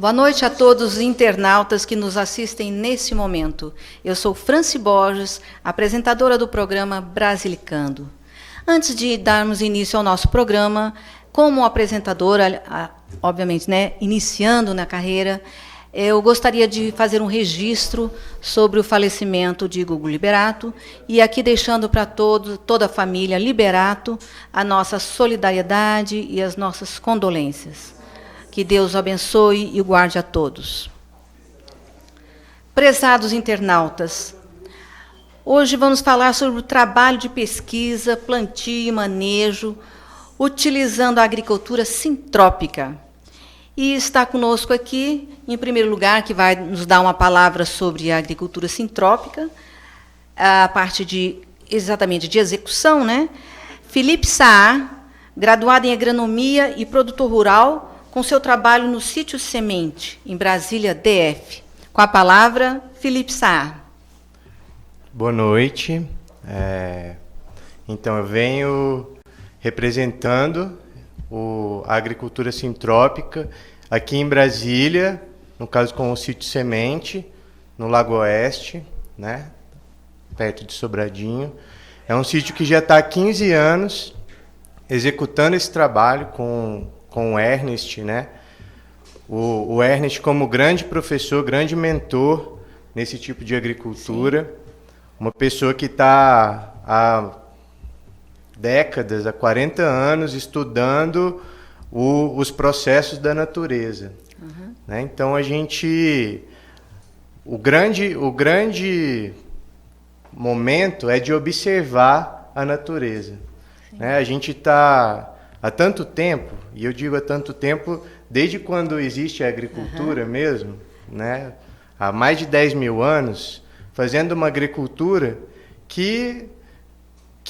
Boa noite a todos os internautas que nos assistem nesse momento. Eu sou Franci Borges, apresentadora do programa Brasilicando. Antes de darmos início ao nosso programa, como apresentadora, obviamente, iniciando na carreira, eu gostaria de fazer um registro sobre o falecimento de Gugu Liberato e aqui deixando para toda a família Liberato a nossa solidariedade e as nossas condolências. Que Deus o abençoe e o guarde a todos. Prezados internautas, hoje vamos falar sobre o trabalho de pesquisa, plantio e manejo, utilizando a agricultura sintrópica. E está conosco aqui, em primeiro lugar, que vai nos dar uma palavra sobre a agricultura sintrópica, a parte exatamente de execução, Felipe Saar, graduado em agronomia e produtor rural, com seu trabalho no Sítio Semente, em Brasília, DF. Com a palavra, Felipe Saar. Boa noite. Então, eu venho representando a agricultura sintrópica aqui em Brasília, no caso com o Sítio Semente, no Lago Oeste, perto de Sobradinho. É um sítio que já está há 15 anos executando esse trabalho com o Ernest, o Ernest como grande professor, grande mentor nesse tipo de agricultura. Sim. Uma pessoa que está há décadas, há 40 anos, estudando os processos da natureza. Uhum. Então, o grande momento é de observar a natureza. A gente está há tanto tempo, e eu digo há tanto tempo, desde quando existe a agricultura mesmo, há mais de 10 mil anos, fazendo uma agricultura que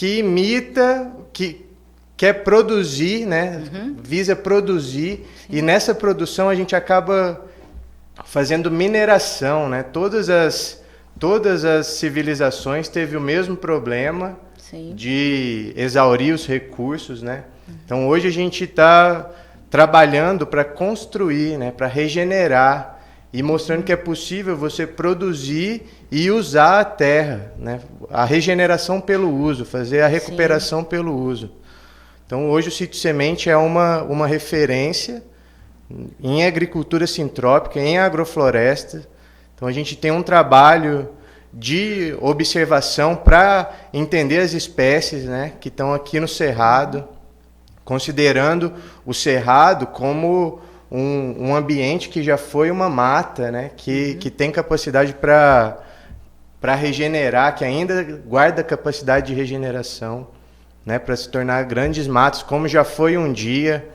imita, que quer produzir, visa produzir, e nessa produção a gente acaba fazendo mineração. Todas as civilizações teve o mesmo problema. Sim. De exaurir os recursos. Então hoje a gente está trabalhando para construir, para regenerar, e mostrando que é possível você produzir e usar a terra, a regeneração pelo uso, fazer a recuperação. Sim. Pelo uso. Então hoje o Sítio Semente é uma referência em agricultura sintrópica, em agrofloresta. Então a gente tem um trabalho de observação para entender as espécies que estão aqui no Cerrado, considerando o Cerrado como um ambiente que já foi uma mata, que tem capacidade para regenerar, que ainda guarda capacidade de regeneração, para se tornar grandes matas, como já foi um dia.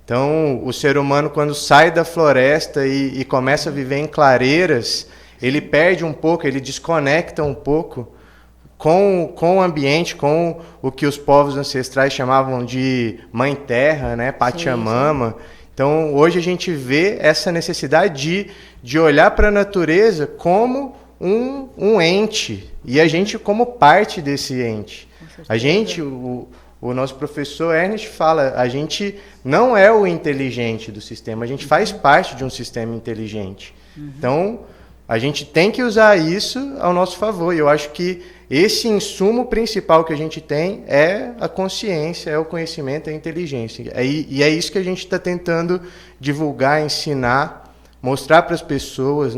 Então, o ser humano, quando sai da floresta e começa a viver em clareiras, ele perde um pouco, ele desconecta um pouco com o ambiente, com o que os povos ancestrais chamavam de Mãe Terra, Pachamama. Sim. Então, hoje a gente vê essa necessidade de olhar para a natureza como um ente, e a gente como parte desse ente. A gente, o nosso professor Ernest fala, a gente não é o inteligente do sistema, a gente faz parte de um sistema inteligente. Então, a gente tem que usar isso ao nosso favor. E eu acho que esse insumo principal que a gente tem é a consciência, é o conhecimento, é a inteligência. E é isso que a gente está tentando divulgar, ensinar, mostrar para as pessoas,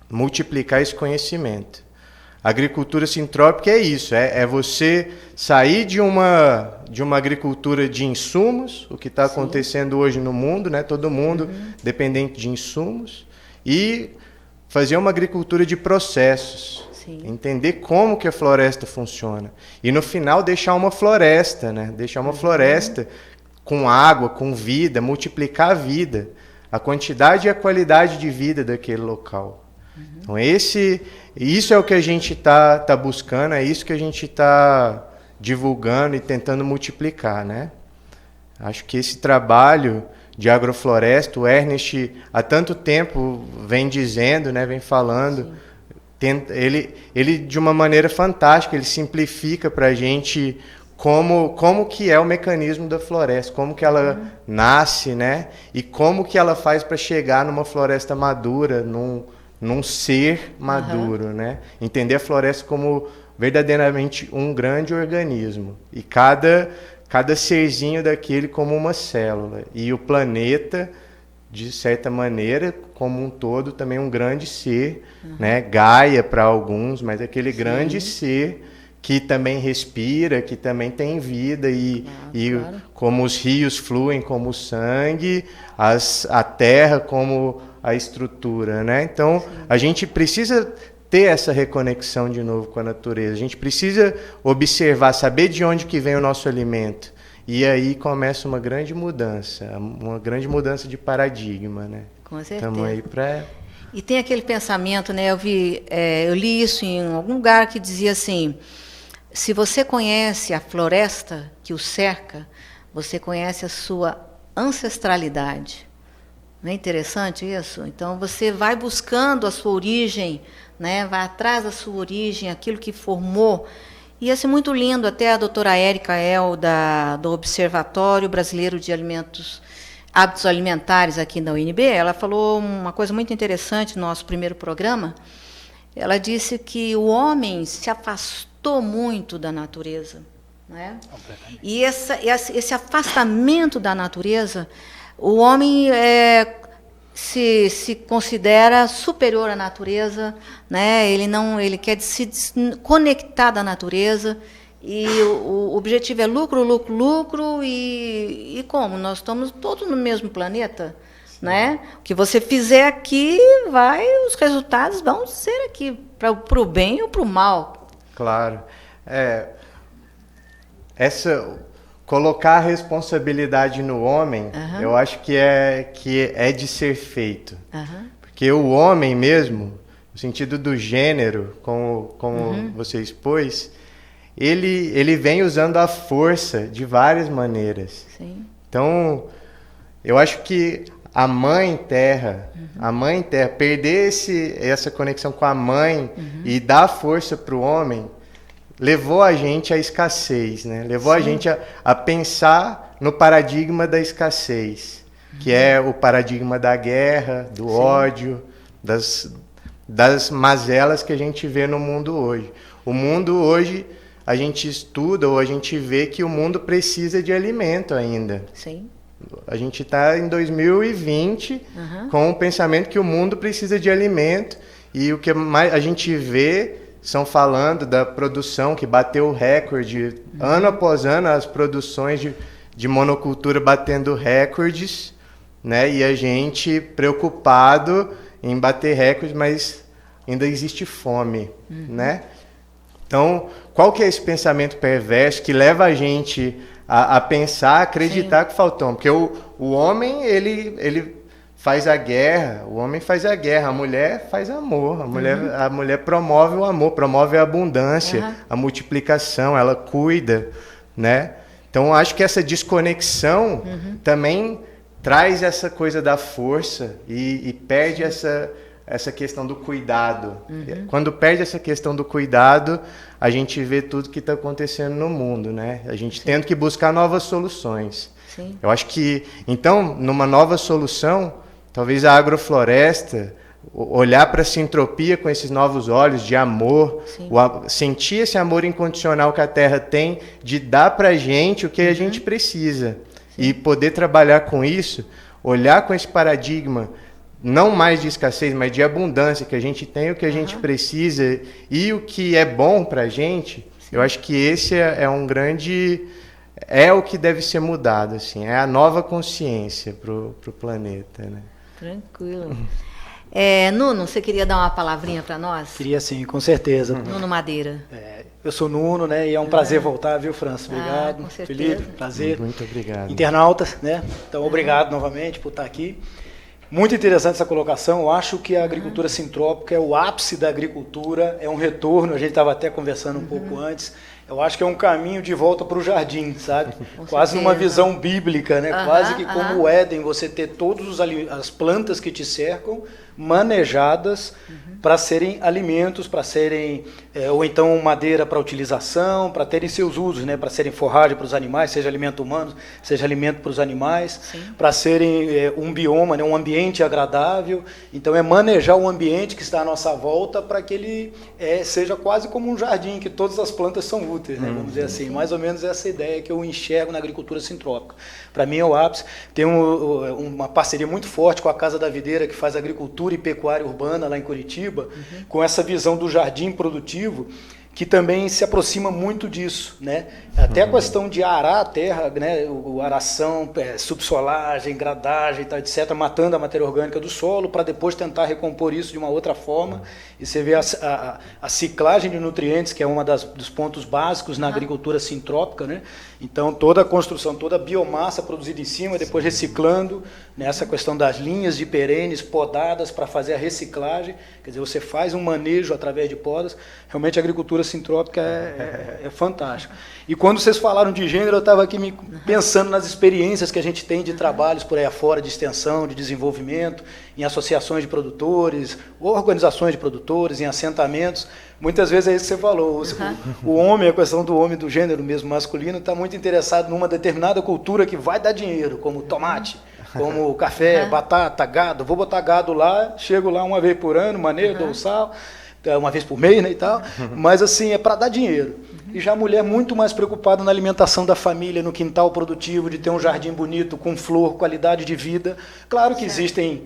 multiplicar esse conhecimento. A agricultura sintrópica é isso, é você sair de uma agricultura de insumos, o que está acontecendo hoje no mundo, todo mundo dependente de insumos, e fazer uma agricultura de processos. Sim. Entender como que a floresta funciona. E no final deixar uma floresta, deixar uma floresta com água, com vida, multiplicar a vida, a quantidade e a qualidade de vida daquele local. Então isso é o que a gente está buscando, é isso que a gente está divulgando e tentando multiplicar. Acho que esse trabalho de agrofloresta, o Ernest há tanto tempo vem dizendo, vem falando. Ele de uma maneira fantástica, ele simplifica para a gente como que é o mecanismo da floresta, como que ela nasce, né? E como que ela faz para chegar numa floresta madura, num ser maduro, né? Entender a floresta como verdadeiramente um grande organismo. E cada serzinho daquele como uma célula. E o planeta, de certa maneira, como um todo, também um grande ser, né? Gaia para alguns, mas aquele grande ser que também respira, que também tem vida claro. Como os rios fluem como o sangue, a terra como a estrutura, né? Então, a gente precisa ter essa reconexão de novo com a natureza. A gente precisa observar, saber de onde que vem o nosso alimento. E aí começa uma grande mudança de paradigma, né? Com certeza. Estamos aí para... E tem aquele pensamento, né? Eu li isso em algum lugar que dizia assim: se você conhece a floresta que o cerca, você conhece a sua ancestralidade. Não é interessante isso? Então, você vai buscando a sua origem, né? Vai atrás da sua origem, aquilo que formou. E ia ser muito lindo, até a doutora Érica El, do Observatório Brasileiro de Hábitos Alimentares aqui na UNB, ela falou uma coisa muito interessante no nosso primeiro programa. Ela disse que o homem se afastou muito da natureza, né? E esse afastamento da natureza, o homem se considera superior à natureza, né? Ele quer se desconectar da natureza, e o objetivo é lucro, lucro, lucro, e como? Nós estamos todos no mesmo planeta, né? O que você fizer aqui, os resultados vão ser aqui, para o bem ou para o mal. Claro. Colocar a responsabilidade no homem, eu acho que é de ser feito. Porque o homem mesmo, no sentido do gênero, como você expôs, ele vem usando a força de várias maneiras. Sim. Então, eu acho que a Mãe Terra, perder essa conexão com a Mãe e dar força para o homem, levou a gente à escassez, né? Levou a gente a pensar no paradigma da escassez, que é o paradigma da guerra, do ódio, das mazelas que a gente vê no mundo hoje. O mundo hoje, a gente estuda ou a gente vê que o mundo precisa de alimento ainda. Sim. A gente está em 2020 com o pensamento que o mundo precisa de alimento, e o que mais a gente vê são falando da produção que bateu o recorde, ano após ano, as produções de monocultura batendo recordes, né? E a gente preocupado em bater recordes, mas ainda existe fome, né? Então, qual que é esse pensamento perverso que leva a gente a pensar, a acreditar que faltou? Porque o homem, ele faz a guerra, o homem faz a guerra, a mulher faz amor, a mulher promove o amor, promove a abundância, a multiplicação, ela cuida, né? Então, acho que essa desconexão também traz essa coisa da força e perde essa questão do cuidado. Quando perde essa questão do cuidado, a gente vê tudo que está acontecendo no mundo, né? A gente tendo que buscar novas soluções. Sim. Eu acho que, então, numa nova solução, talvez a agrofloresta, olhar para a sintropia com esses novos olhos de amor, sentir esse amor incondicional que a Terra tem, de dar para a gente o que a gente precisa. E poder trabalhar com isso, olhar com esse paradigma, não mais de escassez, mas de abundância, que a gente tem o que a gente precisa e o que é bom para a gente. Eu acho que esse é um grande... É o que deve ser mudado, assim, é a nova consciência para o planeta, né? Tranquilo. Nuno, você queria dar uma palavrinha para nós? Queria sim, com certeza. Nuno Madeira. Eu sou Nuno, né? E é um prazer voltar, viu, França? Obrigado. Com certeza. Felipe, prazer. Muito obrigado. Internautas, né? Então, obrigado novamente por estar aqui. Muito interessante essa colocação. Eu acho que a agricultura sintrópica é o ápice da agricultura, é um retorno. A gente estava até conversando um pouco antes. Eu acho que é um caminho de volta para o jardim, sabe? Quase numa visão bíblica, né? Quase que como o Éden, você ter todas as plantas que te cercam, manejadas para serem alimentos, para serem, ou então madeira para utilização, para terem seus usos, né, para serem forragem para os animais, seja alimento humano, seja alimento para os animais, para serem um bioma, né, um ambiente agradável. Então é manejar o ambiente que está à nossa volta para que ele seja quase como um jardim, que todas as plantas são úteis, né, vamos dizer assim. Mais ou menos essa ideia que eu enxergo na agricultura sintrópica. Para mim é o ápice. Tem uma parceria muito forte com a Casa da Videira, que faz agricultura e pecuária urbana lá em Curitiba, com essa visão do jardim produtivo, que também se aproxima muito disso, né? Até a questão de arar a terra, né? Aração, subsolagem, gradagem, tal, etc., matando a matéria orgânica do solo, para depois tentar recompor isso de uma outra forma. E você vê a ciclagem de nutrientes, que é um dos pontos básicos na agricultura sintrópica, né? Então, toda a construção, toda a biomassa produzida em cima, depois reciclando, né? Essa questão das linhas de perenes podadas para fazer a reciclagem, quer dizer, você faz um manejo através de podas. Realmente a agricultura sintrópica é fantástica. E quando vocês falaram de gênero, eu estava aqui pensando nas experiências que a gente tem de trabalhos por aí afora, de extensão, de desenvolvimento, em associações de produtores, organizações de produtores, em assentamentos. Muitas vezes é isso que você falou. O homem, a questão do homem, do gênero mesmo masculino, está muito interessado numa determinada cultura que vai dar dinheiro, como tomate, como café, batata, gado. Vou botar gado lá, chego lá uma vez por ano, maneiro, dou sal, uma vez por mês, né, e tal. Mas assim, é para dar dinheiro. E já a mulher muito mais preocupada na alimentação da família, no quintal produtivo, de ter um jardim bonito, com flor, qualidade de vida. Claro que existem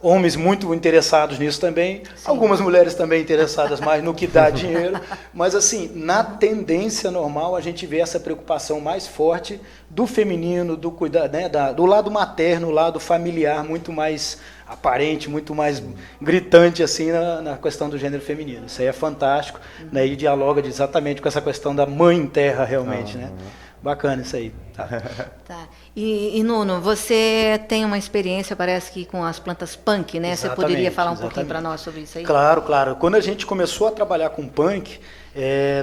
homens muito interessados nisso também, algumas mulheres também interessadas mais no que dá dinheiro, mas assim, na tendência normal, a gente vê essa preocupação mais forte do feminino, do cuidado, né, do lado materno, o lado familiar, muito mais aparente, muito mais gritante assim na questão do gênero feminino. Isso aí é fantástico, né, e dialoga exatamente com essa questão da mãe terra realmente, né? Bacana isso aí. Tá. E Nuno, você tem uma experiência, parece que com as plantas punk, né? Você poderia falar um pouquinho para nós sobre isso aí? Claro, claro. Quando a gente começou a trabalhar com punk,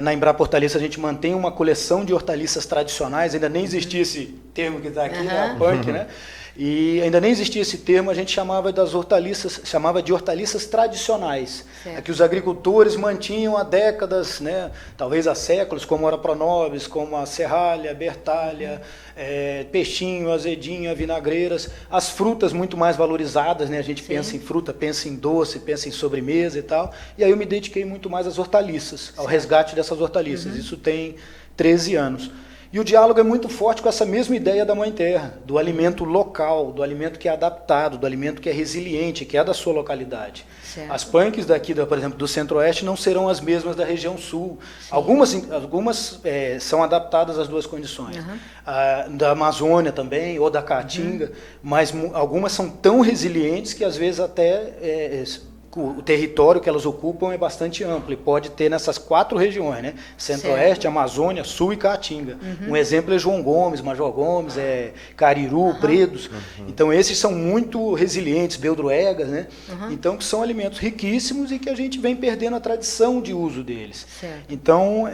na Embrapa Hortaliça a gente mantém uma coleção de hortaliças tradicionais, ainda nem existia esse termo que está aqui, né? Punk, né? E ainda nem existia esse termo, a gente chamava de hortaliças tradicionais, que os agricultores mantinham há décadas, né, talvez há séculos, como a Ora Pronobis, como a serralha, a bertalha, peixinho, azedinha, vinagreiras, as frutas muito mais valorizadas, né, a gente pensa em fruta, pensa em doce, pensa em sobremesa e tal, e aí eu me dediquei muito mais às hortaliças, ao resgate dessas hortaliças, isso tem 13 anos. E o diálogo é muito forte com essa mesma ideia da Mãe Terra, do alimento local, do alimento que é adaptado, do alimento que é resiliente, que é da sua localidade. Certo. As punks daqui, por exemplo, do Centro-Oeste não serão as mesmas da região Sul. Algumas são adaptadas às duas condições. Da Amazônia também, ou da Caatinga, mas algumas são tão resilientes que às vezes até... o território que elas ocupam é bastante amplo e pode ter nessas 4 regiões, né? Centro-Oeste, Amazônia, Sul e Caatinga. Um exemplo é João Gomes, Major Gomes, Cariru, Bredos. Então esses são muito resilientes, beldroegas, né? Então que são alimentos riquíssimos e que a gente vem perdendo a tradição de uso deles. Certo. Então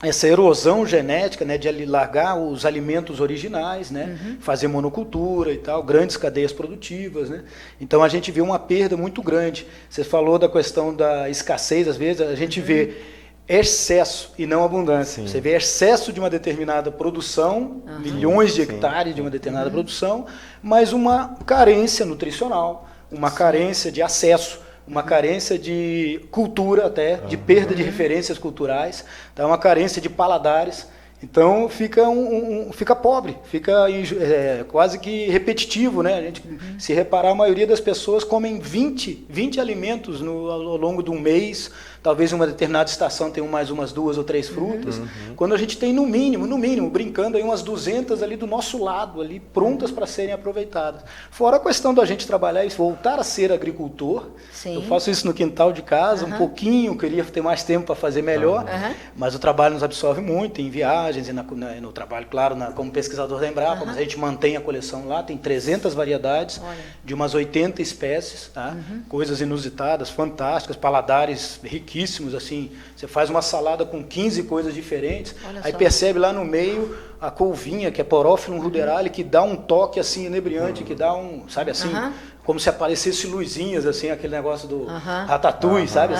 essa erosão genética, né, de largar os alimentos originais, né, fazer monocultura e tal, grandes cadeias produtivas, né? Então a gente vê uma perda muito grande. Você falou da questão da escassez, às vezes a gente vê excesso e não abundância. Sim. Você vê excesso de uma determinada produção, milhões de hectares de uma determinada produção, mas uma carência nutricional, uma carência de acesso, uma carência de cultura até, de perda de referências culturais, tá? Uma carência de paladares. Então fica pobre, fica quase que repetitivo, né? A gente, se reparar, a maioria das pessoas comem 20 alimentos ao longo de um mês, talvez em uma determinada estação tenham mais umas 2 ou 3 frutas, quando a gente tem no mínimo, brincando aí umas 200 ali do nosso lado, ali prontas para serem aproveitadas. Fora a questão da gente trabalhar e voltar a ser agricultor. Sim. Eu faço isso no quintal de casa, um pouquinho, queria ter mais tempo para fazer melhor, mas o trabalho nos absorve muito, em viagem, viagens e no trabalho, claro, como pesquisador da Embrapa, mas a gente mantém a coleção lá, tem 300 variedades de umas 80 espécies, tá? Coisas inusitadas, fantásticas, paladares riquíssimos, assim, você faz uma salada com 15 coisas diferentes, aí percebe lá no meio a couvinha, que é Porófilum ruderale, que dá um toque assim inebriante, que dá um, sabe assim, como se aparecesse luzinhas, assim, aquele negócio do Ratatouille, sabe?